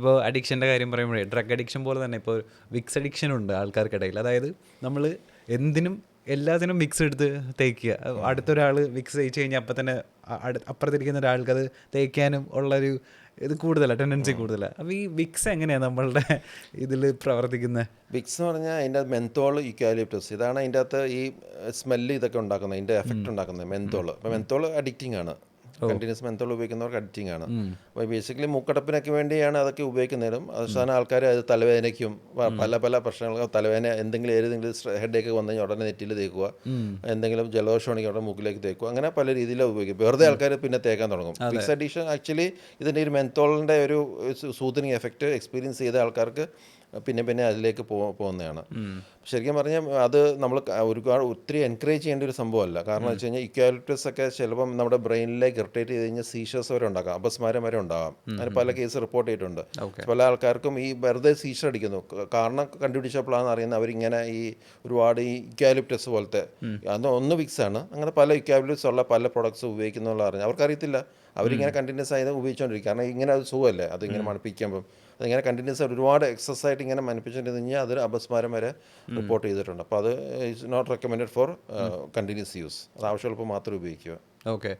ഇപ്പോൾ അഡിക്ഷൻ്റെ കാര്യം പറയുമ്പോഴേ ഡ്രഗ് അഡിക്ഷൻ പോലെ തന്നെ ഇപ്പോൾ വിക്സ് അഡിക്ഷൻ ഉണ്ട് ആൾക്കാർക്കിടയിൽ. അതായത് നമ്മൾ എന്തിനും എല്ലാത്തിനും വിക്സ് എടുത്ത് തേക്കുക. അടുത്തൊരാൾ വിക്സ് തേച്ച് കഴിഞ്ഞാൽ അപ്പം തന്നെ അപ്പുറത്തിരിക്കുന്ന ഒരാൾക്കത് തേക്കാനും ഉള്ളൊരു ഇത് കൂടുതലാണ്, ടെൻഡൻസി കൂടുതലാണ്. അപ്പോൾ ഈ വിക്സ് എങ്ങനെയാണ് നമ്മളുടെ ഇതിൽ പ്രവർത്തിക്കുന്നത്? വിക്സ് എന്ന് പറഞ്ഞാൽ അതിൻ്റെ മെന്തോൾ യൂക്കാലിപ്റ്റസ്, ഇതാണ് അതിൻ്റെ അകത്ത് ഈ സ്മെല്ല് ഇതൊക്കെ ഉണ്ടാക്കുന്നത്, അതിൻ്റെ എഫക്റ്റ് ഉണ്ടാക്കുന്നത് മെന്തോൾ. അപ്പോൾ മെന്തോൾ അഡിക്റ്റിംഗ് ആണ്. കണ്ടിന്യൂസ് മെന്തോൾ ഉപയോഗിക്കുന്നവർക്ക് അഡിക്റ്റിംഗ് ആണ്. അപ്പോൾ ബേസിക്കലി മൂക്കടപ്പിനൊക്കെ വേണ്ടിയാണ് അതൊക്കെ ഉപയോഗിക്കുന്നതും. അവസാനം ആൾക്കാർ അത് തലവേദനയ്ക്കും പല പല പ്രശ്നങ്ങൾക്കും, തലവേദന എന്തെങ്കിലും ഏതെങ്കിലും ഹെഡേക്ക് വന്നു കഴിഞ്ഞാൽ ഉടനെ നെറ്റിയിൽ തേക്കുക, എന്തെങ്കിലും ജലദോഷമാണെങ്കിൽ ഉടനെ മൂക്കിലേക്ക് തേക്കുക, അങ്ങനെ പല രീതിയിലും ഉപയോഗിക്കും. വെറുതെ ആൾക്കാർ പിന്നെ തേക്കാൻ തുടങ്ങും. വിക്സ് അഡിക്ഷൻ ആക്ച്വലി ഇതിൻ്റെ ഒരു മെന്തോളിൻ്റെ ഒരു സൂതനിങ് എഫക്റ്റ് എക്സ്പീരിയൻസ് ചെയ്ത ആൾക്കാർക്ക് പിന്നെ പിന്നെ അതിലേക്ക് പോകുന്നതാണ്. ശരിക്കും പറഞ്ഞാൽ അത് നമ്മൾ ഒരുപാട് ഒത്തിരി എൻകറേജ് ചെയ്യേണ്ട ഒരു സംഭവമല്ല. കാരണം വെച്ച് കഴിഞ്ഞാൽ ഇക്വാലിറ്റസ് ഒക്കെ ചിലപ്പം നമ്മുടെ ബ്രെയിനിലേക്ക് ഇറിറ്റേറ്റ് ചെയ്ത് കഴിഞ്ഞാൽ സീഷേഴ്സ് വരെ ഉണ്ടാക്കാം, അപസ്മാരം വരെ ഉണ്ടാകാം. അതിന് പല കേസ് റിപ്പോർട്ട് ചെയ്തിട്ടുണ്ട്. പല ആൾക്കാർക്കും ഈ വെറുതെ സീഷർ അടിക്കുന്നു, കാരണം കണ്ടുപിടിച്ചപ്പോഴാണ് അറിയുന്നത് അവരിങ്ങനെ ഈ ഒരുപാട് ഈ ഇക്വാലിപ്റ്റസ് പോലത്തെ, അത് ഒന്ന് വിക്സ് ആണ്, അങ്ങനെ പല ഇക്വാലിപ്റ്റസ് ഉള്ള പല പ്രൊഡക്ട്സ് ഉപയോഗിക്കുന്നുള്ള അറിഞ്ഞു അവർക്കറിയത്തില്ല. അവരിങ്ങനെ കണ്ടിന്യൂസ് ആയി ഉപയോഗിച്ചുകൊണ്ടിരിക്കും. കാരണം ഇങ്ങനെ അത് സുഖമല്ലേ, അതിങ്ങനെ മണപ്പിക്കുമ്പം അതിങ്ങനെ കണ്ടിന്യൂസ് ആയിട്ട് ഒരുപാട് എക്സസ് ആയിട്ട് ഇങ്ങനെ മണപ്പിച്ചുകൊണ്ട് കഴിഞ്ഞാൽ അതൊരു അപസ്മാരം വരെ റിപ്പോർട്ട് ചെയ്തിട്ടുണ്ട്. അപ്പോൾ അത് it's not recommended for continuous use. അത് ആവശ്യമുള്ളപ്പോൾ മാത്രം ഉപയോഗിക്കുക. ഓക്കെ.